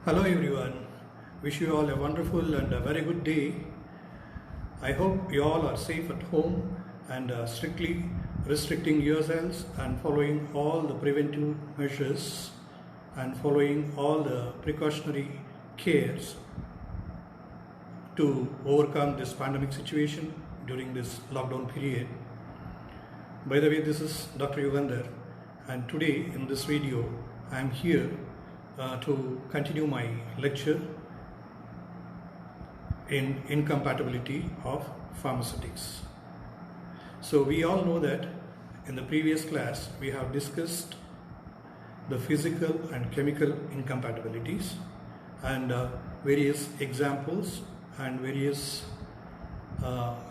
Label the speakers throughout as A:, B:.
A: Hello everyone. Wish you all a wonderful and a very good day. I hope you all are safe at home and strictly restricting yourselves and following all the preventive measures and following all the precautionary cares to overcome this pandemic situation during this lockdown period. By the way, this is Dr. Yugandhar, and today in this video I am here to continue my lecture in incompatibility of pharmaceutics. So we all know that in the previous class we have discussed the physical and chemical incompatibilities and various examples and various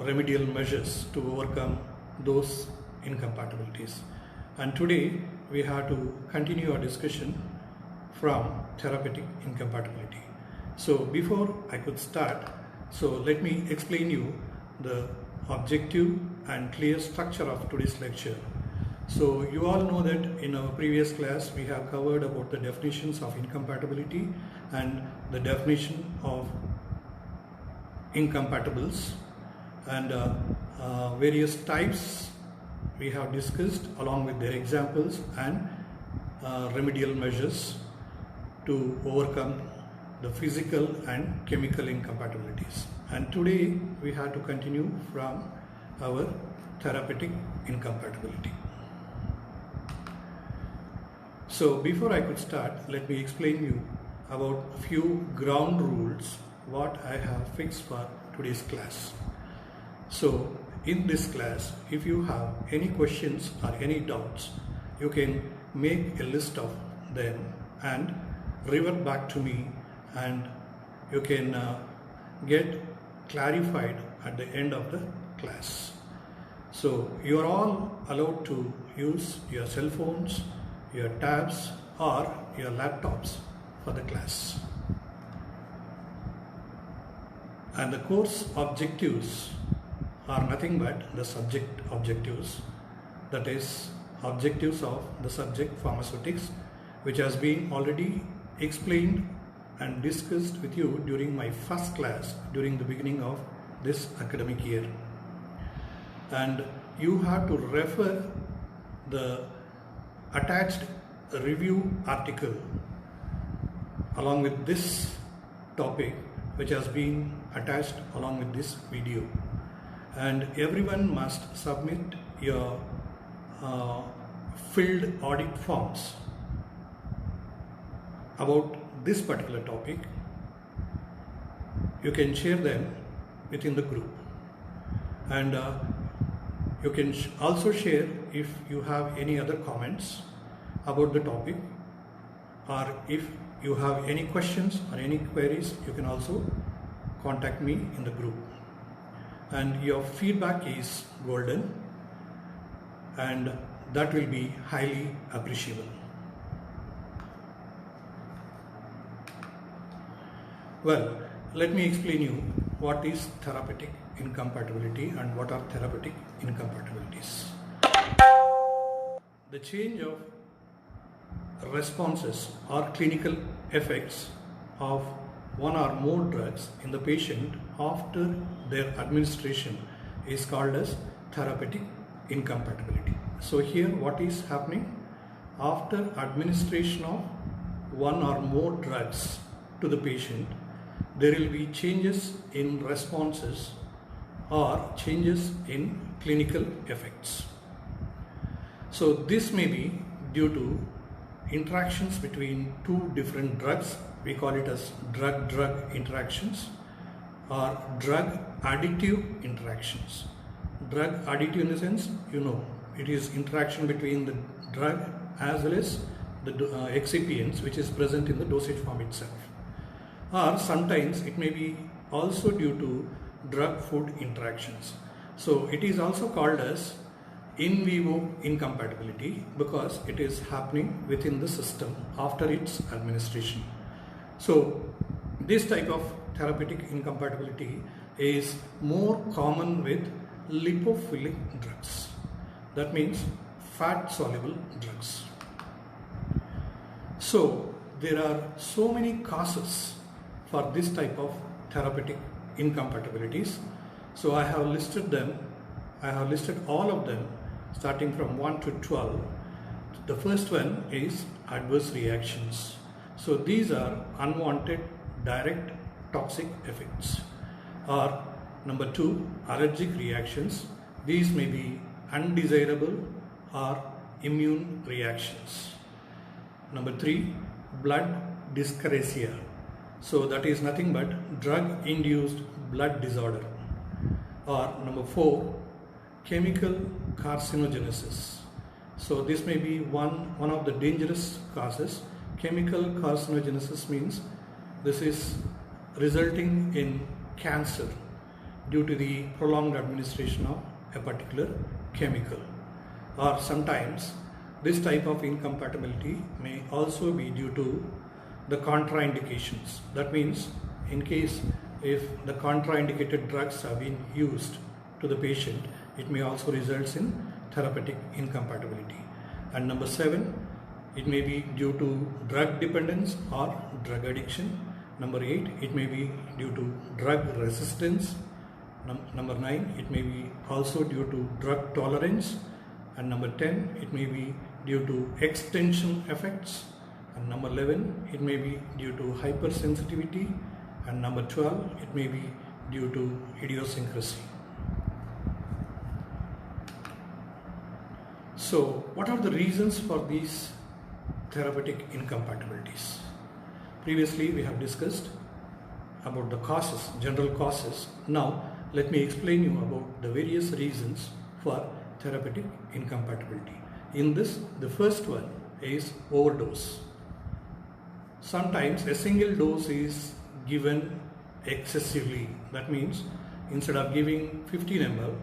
A: remedial measures to overcome those incompatibilities. And today we have to continue our discussion from therapeutic incompatibility. So before I could start, so let me explain you the objective and clear structure of today's lecture. So you all know that in our previous class we have covered about the definitions of incompatibility and the definition of incompatibles and various types we have discussed along with their examples and remedial measures to overcome the physical and chemical incompatibilities. And today we have to continue from our therapeutic incompatibility. So before I could start, let me explain you about a few ground rules what I have fixed for today's class. So in this class, if you have any questions or any doubts, you can make a list of them and revert back to me, and you can get clarified at the end of the class. So you are all allowed to use your cell phones, your tabs or your laptops for the class. And the course objectives are nothing but the subject objectives, that is objectives of the subject pharmaceutics, which has been already explained and discussed with you during my first class during the beginning of this academic year. And you have to refer the attached review article along with this topic, which has been attached along with this video. And everyone must submit your filled audit forms about this particular topic. You can share them within the group, and you can also share if you have any other comments about the topic, or if you have any questions or any queries, you can also contact me in the group. And your feedback is golden, and that will be highly appreciable. Well, let me explain you what is therapeutic incompatibility and what are therapeutic incompatibilities. The change of responses or clinical effects of one or more drugs in the patient after their administration is called as therapeutic incompatibility. So here what is happening? After administration of one or more drugs to the patient, there will be changes in responses or changes in clinical effects. So this may be due to interactions between two different drugs. We call it as drug-drug interactions or drug additive interactions. Drug additive in the sense, you know, it is interaction between the drug as well as the excipients which is present in the dosage form itself. Or sometimes it may be also due to drug-food interactions. So it is also called as in vivo incompatibility because it is happening within the system after its administration. So this type of therapeutic incompatibility is more common with lipophilic drugs. That means fat soluble drugs. So there are so many causes for this type of therapeutic incompatibilities. So I have listed them. I have listed all of them starting from 1 to 12. The first one is adverse reactions. So these are unwanted direct toxic effects. Or number 2, allergic reactions. These may be undesirable or immune reactions. Number 3, blood dyscrasia. So that is nothing but drug-induced blood disorder. Or number 4, chemical carcinogenesis. So this may be one of the dangerous causes. Chemical carcinogenesis means this is resulting in cancer due to the prolonged administration of a particular chemical. Or sometimes this type of incompatibility may also be due to the contraindications. That means in case if the contraindicated drugs have been used to the patient, it may also result in therapeutic incompatibility. And number 7, it may be due to drug dependence or drug addiction. Number 8, it may be due to drug resistance. Number 9, it may be also due to drug tolerance. And number 10, it may be due to extension effects. And number 11, it may be due to hypersensitivity. And number 12, it may be due to idiosyncrasy. So, what are the reasons for these therapeutic incompatibilities? Previously, we have discussed about the causes, general causes. Now, let me explain you about the various reasons for therapeutic incompatibility. In this, the first one is overdose. Sometimes a single dose is given excessively. That means instead of giving 15 ml,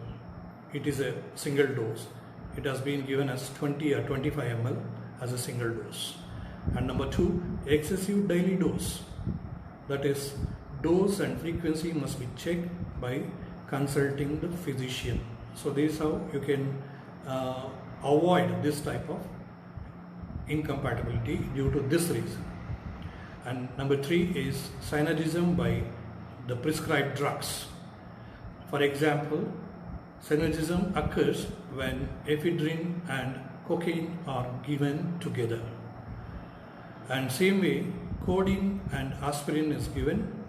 A: it is a single dose. It has been given as 20 or 25 ml as a single dose. And number 2, excessive daily dose. That is, dose and frequency must be checked by consulting the physician. So this is how you can avoid this type of incompatibility due to this reason. And number 3 is synergism by the prescribed drugs. For example, synergism occurs when ephedrine and cocaine are given together. And same way, codeine and aspirin is given.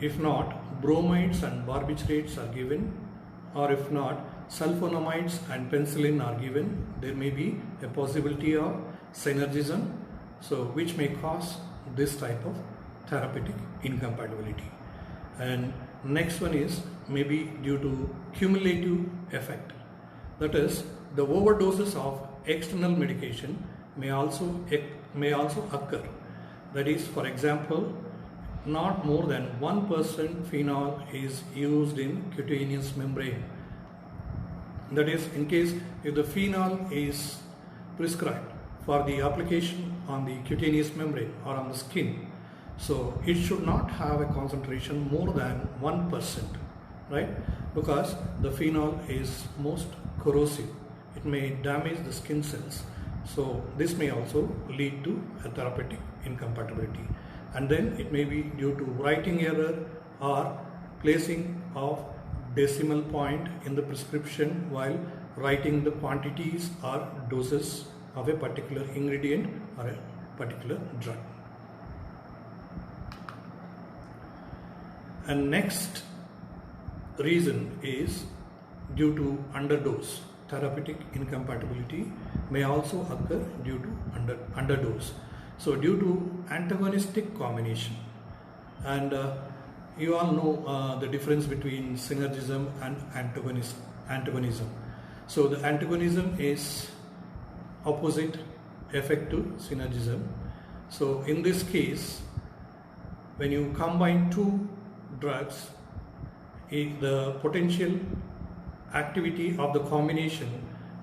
A: If not, bromides and barbiturates are given. Or if not, sulfonamides and penicillin are given. There may be a possibility of synergism, so which may cause this type of therapeutic incompatibility. And next one is maybe due to cumulative effect. That is, the overdoses of external medication may also occur. That is, for example, not more than 1% phenol is used in cutaneous membrane. That is, in case if the phenol is prescribed for the application on the cutaneous membrane or on the skin, so it should not have a concentration more than 1%, right? Because the phenol is most corrosive. It may damage the skin cells. So this may also lead to a therapeutic incompatibility. And then it may be due to writing error or placing of decimal point in the prescription while writing the quantities or doses of a particular ingredient or a particular drug. And next reason is due to underdose. Therapeutic incompatibility may also occur due to underdose. So due to antagonistic combination, and you all know the difference between synergism and antagonism. So the antagonism is opposite effect to synergism. So in this case, when you combine two drugs, the potential activity of the combination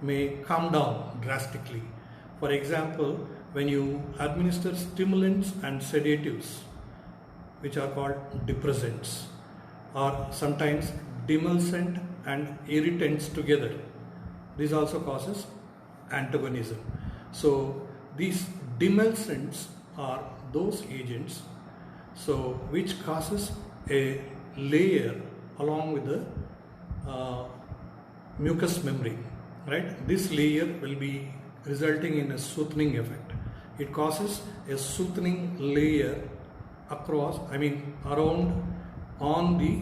A: may come down drastically. For example, when you administer stimulants and sedatives, which are called depressants, or sometimes demulcent and irritants together, this also causes antagonism. So these demulcents are those agents which causes a layer along with the mucous membrane, right? This layer will be resulting in a soothing effect. It causes a soothing layer around on the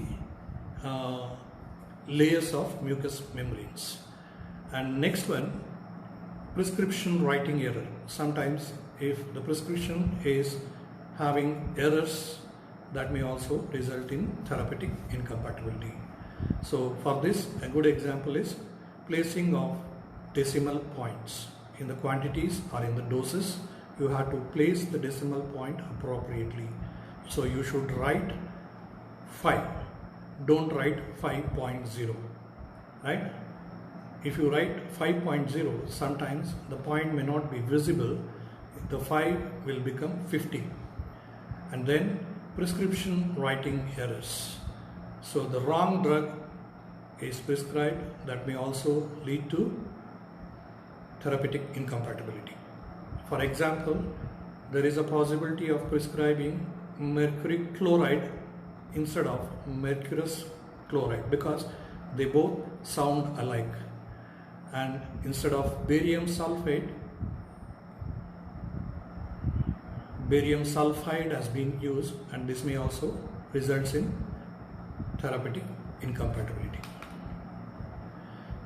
A: layers of mucous membranes. And next one, prescription writing error. Sometimes if the prescription is having errors, that may also result in therapeutic incompatibility. So for this, a good example is placing of decimal points in the quantities or in the doses. You have to place the decimal point appropriately. So you should write 5. Don't write 5.0, right? If you write 5.0, sometimes the point may not be visible. The 5 will become 50. And then prescription writing errors. So the wrong drug is prescribed, that may also lead to therapeutic incompatibility. For example, there is a possibility of prescribing mercury chloride instead of mercurous chloride because they both sound alike, and instead of barium sulfide, barium sulfide has been used, and this may also result in therapeutic incompatibility.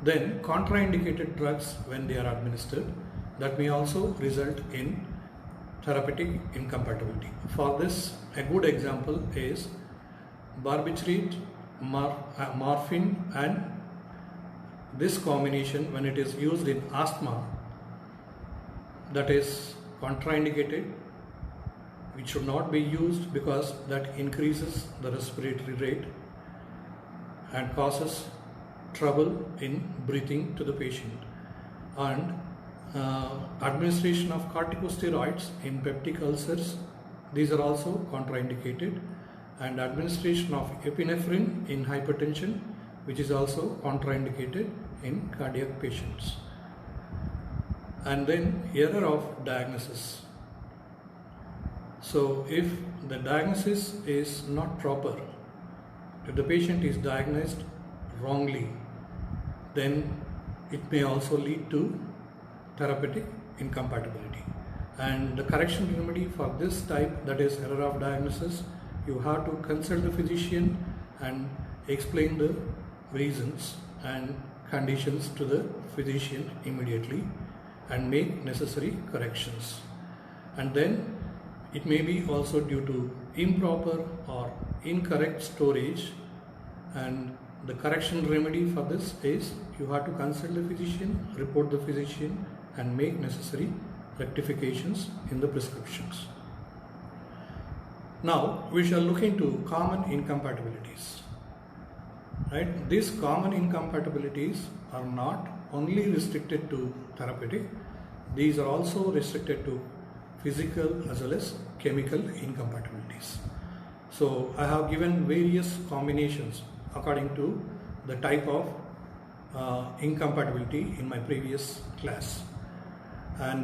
A: Then contraindicated drugs when they are administered, that may also result in therapeutic incompatibility. For this, a good example is barbiturate, morphine, and this combination when it is used in asthma, that is contraindicated. It should not be used because that increases the respiratory rate and causes trouble in breathing to the patient. And administration of corticosteroids in peptic ulcers, these are also contraindicated, and administration of epinephrine in hypertension, which is also contraindicated in cardiac patients. And then error of diagnosis. So if the diagnosis is not proper, if the patient is diagnosed wrongly, then it may also lead to therapeutic incompatibility. And the correction remedy for this type, that is error of diagnosis, you have to consult the physician and explain the reasons and conditions to the physician immediately and make necessary corrections. And then it may be also due to improper or incorrect storage, and the correction remedy for this is you have to consult the physician, report the physician, and make necessary rectifications in the prescriptions. Now we shall look into common incompatibilities. Right? These common incompatibilities are not only restricted to therapeutic, these are also restricted to physical as well as chemical incompatibilities. So I have given various combinations according to the type of incompatibility in my previous class. And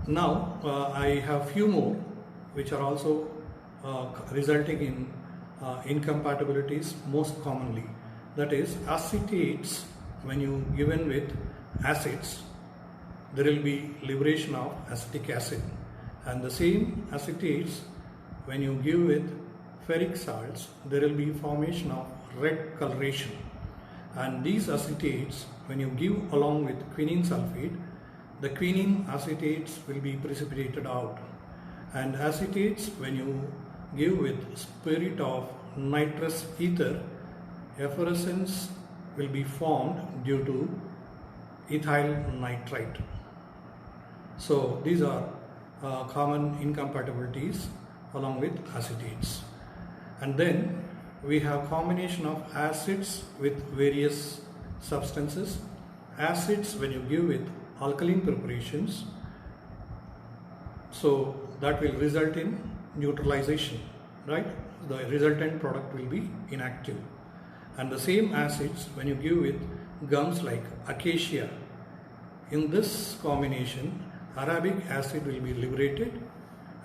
A: now I have few more which are also resulting in incompatibilities most commonly. That is acetates, when you given with acids, there will be liberation of acetic acid, and the same acetates when you give with ferric salts, there will be formation of red coloration, and these acetates when you give along with quinine sulfate, the quinine acetates will be precipitated out, and acetates when you give with spirit of nitrous ether, effervescence will be formed due to ethyl nitrite. So these are common incompatibilities along with acetates. And then we have combination of acids with various substances. Acids when you give with alkaline preparations, so that will result in neutralization, right? The resultant product will be inactive. And the same acids when you give with gums like acacia, in this combination Arabic acid will be liberated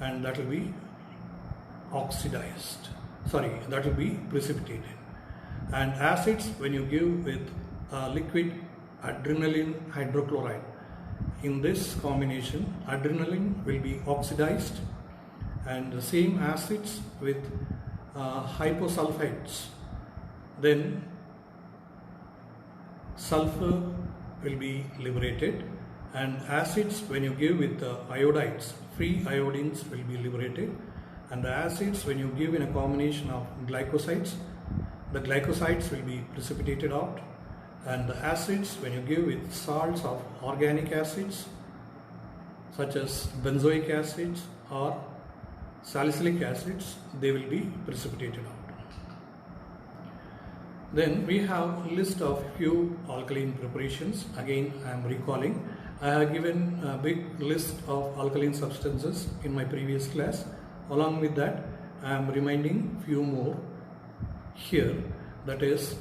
A: and that will be oxidized. Sorry, that will be precipitated. And acids, when you give with liquid adrenaline hydrochloride, in this combination adrenaline will be oxidized, and the same acids with hyposulfites, then sulfur will be liberated, and acids when you give with iodides, free iodines will be liberated, and the acids when you give in a combination of glycosides, the glycosides will be precipitated out, and the acids when you give with salts of organic acids such as benzoic acids or salicylic acids, they will be precipitated out. Then we have a list of few alkaline preparations. Again, I am recalling. I have given a big list of alkaline substances in my previous class. Along with that, I am reminding few more here. That is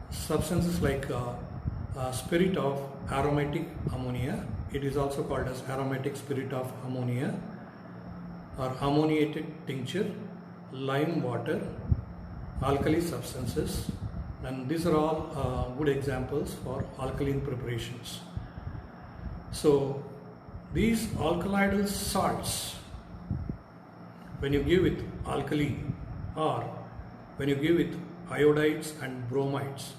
A: substances like spirit of aromatic ammonia. It is also called as aromatic spirit of ammonia, or ammoniated tincture, lime water, alkali substances, and these are all good examples for alkaline preparations. So these alkaloidal salts, when you give with alkali, or when you give with iodides and bromides,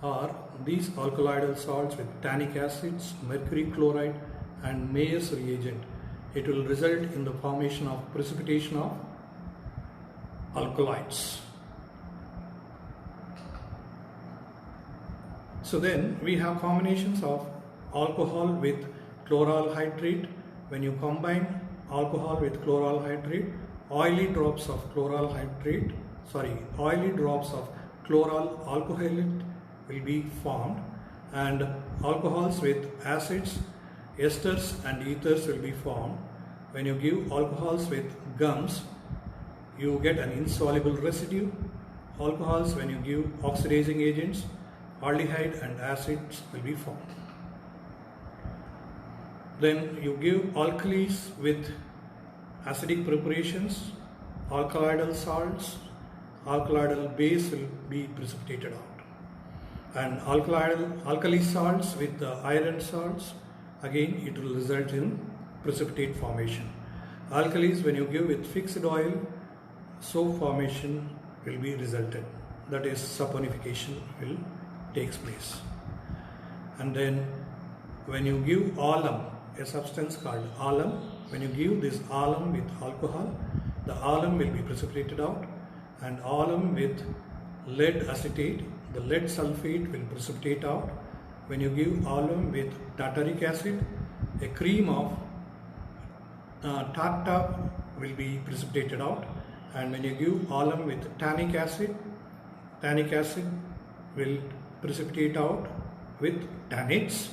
A: or these alkaloidal salts with tannic acids, mercury chloride and Mayer's reagent, it will result in the formation of precipitation of alkaloids. So then we have combinations of alcohol with chloral hydrate. When you combine alcohol with chloral hydrate, oily drops of chloral alcoholate will be formed, and alcohols with acids, esters and ethers will be formed. When you give alcohols with gums, you get an insoluble residue. Alcohols, when you give oxidizing agents, aldehyde and acids will be formed. Then you give alkalis with acidic preparations, alkaloidal salts, alkaloidal base will be precipitated out, and alkali salts with iron salts, again it will result in precipitate formation. Alkalis, when you give with fixed oil, soap formation will be resulted, that is saponification will takes place. And then when you give alum, a substance called alum, when you give this alum with alcohol, the alum will be precipitated out, and alum with lead acetate, the lead sulfate will precipitate out. When you give alum with tartaric acid, a cream of tartar will be precipitated out, and when you give alum with tannic acid will precipitate out with tannates,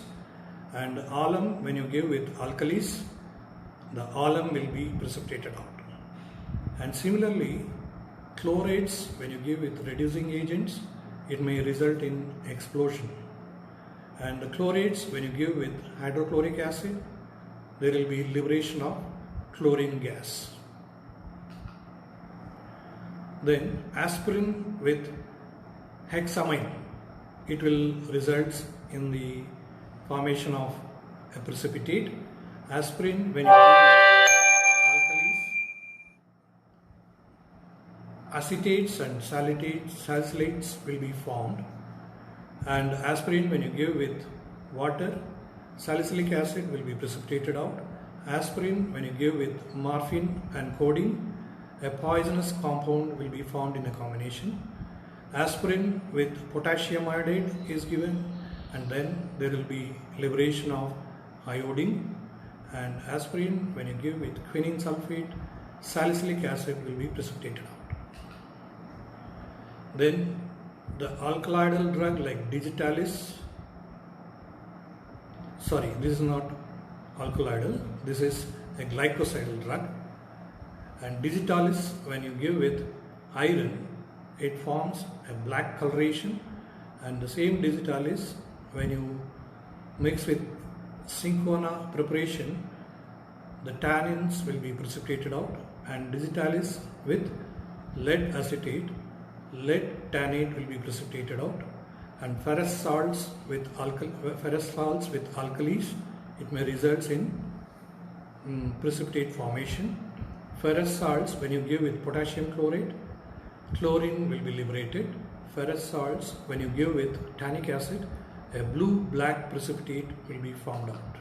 A: and alum when you give with alkalis, the alum will be precipitated out. And similarly, chlorates, when you give with reducing agents, it may result in explosion. And the chlorates, when you give with hydrochloric acid, there will be liberation of chlorine gas. Then aspirin with hexamine, it will result in the formation of a precipitate. Aspirin, when you give alkalis, acetates and salicylates will be formed. And aspirin, when you give with water, salicylic acid will be precipitated out. Aspirin, when you give with morphine and codeine, a poisonous compound will be formed in a combination. Aspirin with potassium iodide is given, and then there will be liberation of iodine. And aspirin, when you give with quinine sulfate, salicylic acid will be precipitated out. Then the alkaloidal drug like digitalis, sorry, this is not alkaloidal, this is a glycosidal drug. And digitalis, when you give with iron, it forms a black coloration, and the same digitalis, when you mix with cinchona preparation, the tannins will be precipitated out, and digitalis with lead acetate, lead tannate will be precipitated out, and ferrous salts with alkalis, it may result in precipitate formation. Ferrous salts, when you give with potassium chlorate, chlorine will be liberated. Ferrous salts, when you give with tannic acid, a blue-black precipitate will be formed out.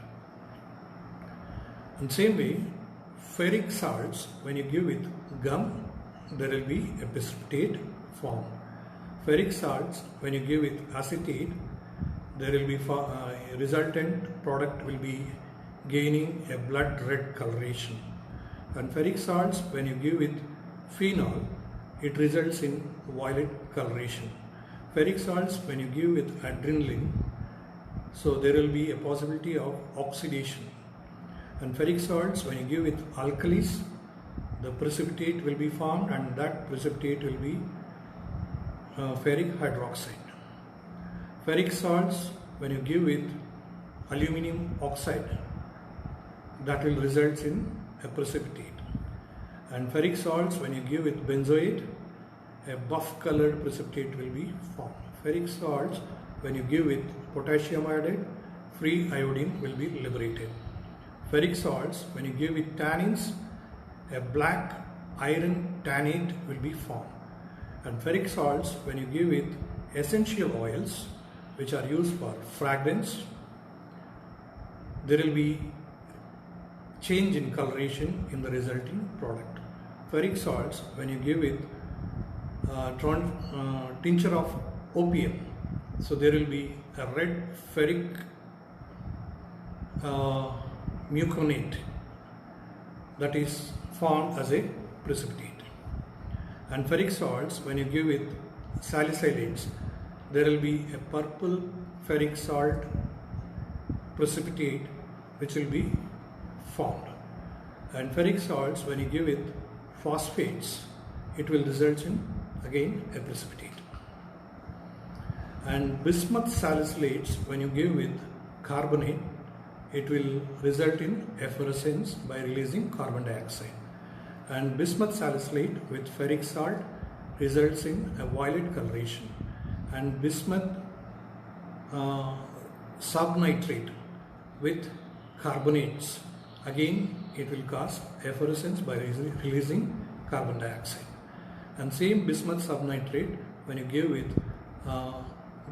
A: In the same way, ferric salts, when you give with gum, there will be a precipitate formed. Ferric salts, when you give with acetate, there will be resultant product will be gaining a blood red coloration. And ferric salts, when you give with phenol, it results in violet coloration. Ferric salts, when you give with adrenaline, so there will be a possibility of oxidation. And ferric salts, when you give with alkalis, the precipitate will be formed, and that precipitate will be ferric hydroxide. Ferric salts, when you give with aluminum oxide, that will result in a precipitate. And ferric salts, when you give with benzoate, a buff colored precipitate will be formed. Ferric salts, when you give with potassium iodide, free iodine will be liberated. Ferric salts, when you give with tannins, a black iron tannate will be formed. And ferric salts, when you give with essential oils which are used for fragrance, there will be change in coloration in the resulting product. Ferric salts, when you give it tincture of opium, so there will be a red ferric muconate that is formed as a precipitate. And ferric salts, when you give it salicylates, there will be a purple ferric salt precipitate which will be formed. And ferric salts, when you give it phosphates, it will result in again a precipitate. And bismuth salicylates, when you give with carbonate, it will result in efflorescence by releasing carbon dioxide. And bismuth salicylate with ferric salt results in a violet coloration. And bismuth subnitrate with carbonates, again it will cause efflorescence by releasing carbon dioxide. And same bismuth subnitrate, when you give with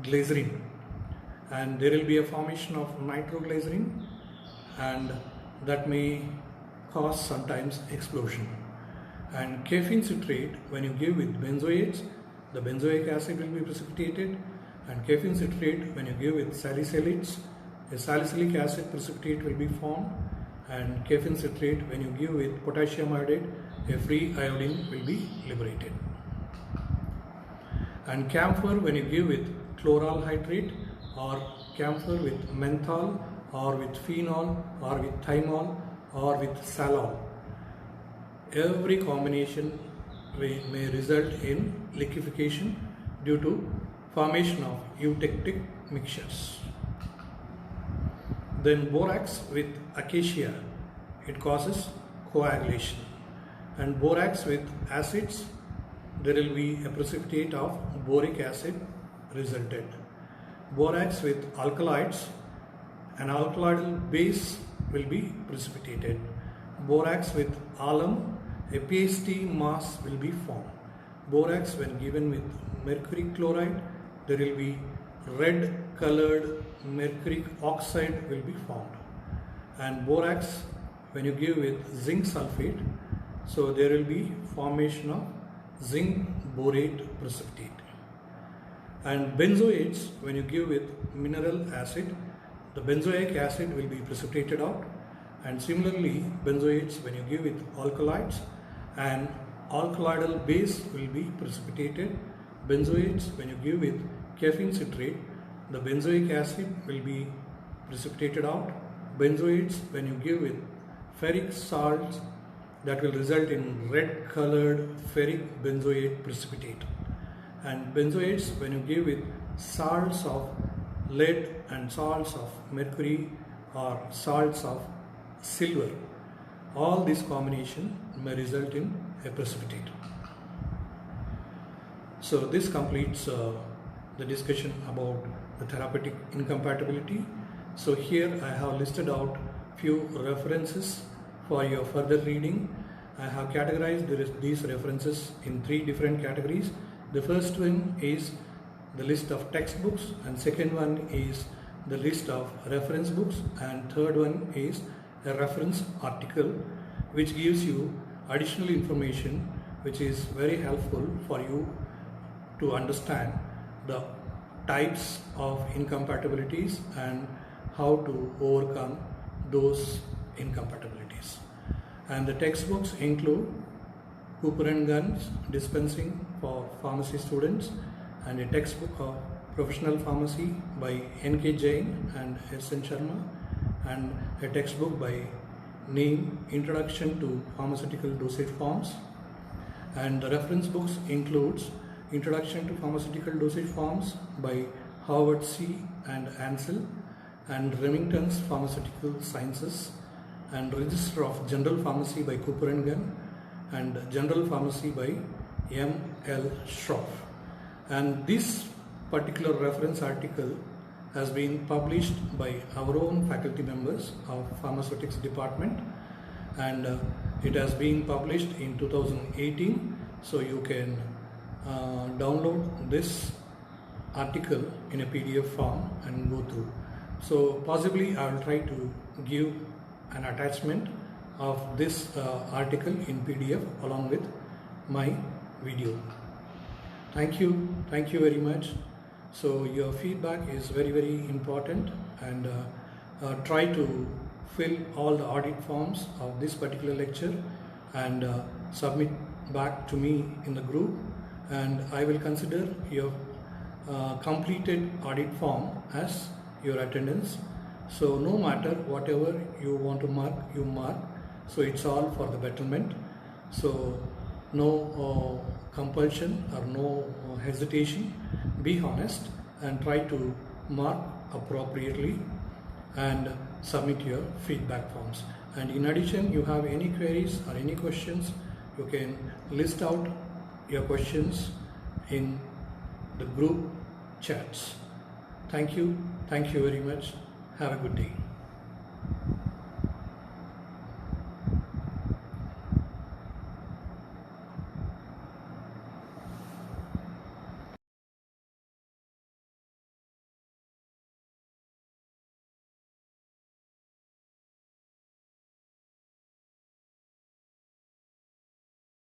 A: glycerin, and there will be a formation of nitroglycerin, and that may cause sometimes explosion. And caffeine citrate, when you give with benzoates, the benzoic acid will be precipitated. And caffeine citrate, when you give with salicylates, a salicylic acid precipitate will be formed. And caffeine citrate, when you give with potassium iodide, a free iodine will be liberated. And camphor, when you give with chloral hydrate, or camphor with menthol, or with phenol, or with thymol, or with salol, every combination may result in liquefaction due to formation of eutectic mixtures. Then borax with acacia, it causes coagulation. And borax with acids, there will be a precipitate of boric acid resulted. Borax with alkalides, an alkaloidal base will be precipitated. Borax with alum, a pasty mass will be formed. Borax, when given with mercury chloride, there will be red colored mercuric oxide will be formed. And borax, when you give with zinc sulfate, so there will be formation of zinc borate precipitate. And benzoates, when you give with mineral acid, the benzoic acid will be precipitated out. And similarly, benzoates, when you give with alkalides, an alkaloidal base will be precipitated. Benzoates, when you give with caffeine citrate, the benzoic acid will be precipitated out. Benzoates, when you give with ferric salts, that will result in red colored ferric benzoate precipitate. And benzoates, when you give with salts of lead and salts of mercury or salts of silver, all this combination may result in a precipitate. So this completes the discussion about the therapeutic incompatibility. So here I have listed out few references for your further reading. I have categorized these references in 3 different categories. The first one is the list of textbooks, and second one is the list of reference books, and third one is a reference article which gives you additional information which is very helpful for you to understand the types of incompatibilities and how to overcome those incompatibilities. And the textbooks include Cooper and Guns Dispensing for Pharmacy Students, and a textbook of Professional Pharmacy by N.K. Jain and S.N. Sharma, and a textbook by Neem, Introduction to Pharmaceutical Dosage Forms. And the reference books includes Introduction to Pharmaceutical Dosage Forms by Howard C. and Ansel, and Remington's Pharmaceutical Sciences, and Register of General Pharmacy by Cooper and Gunn, and General Pharmacy by M.L. Schroff. And this particular reference article has been published by our own faculty members of Pharmaceutics Department, and it has been published in 2018. So you can download this article in a PDF form and go through. So possibly I will try to give an attachment of this article in PDF along with my video. Thank you very much. So your feedback is very important, and try to fill all the audit forms of this particular lecture and submit back to me in the group, and I will consider your completed audit form as your attendance. So no matter whatever you want to mark, you mark. So it's all for the betterment. So no compulsion or no hesitation. Be honest and try to mark appropriately and submit your feedback forms. And in addition, you have any queries or any questions, you can list out your questions in the group chats. Thank you very much. Have a good day.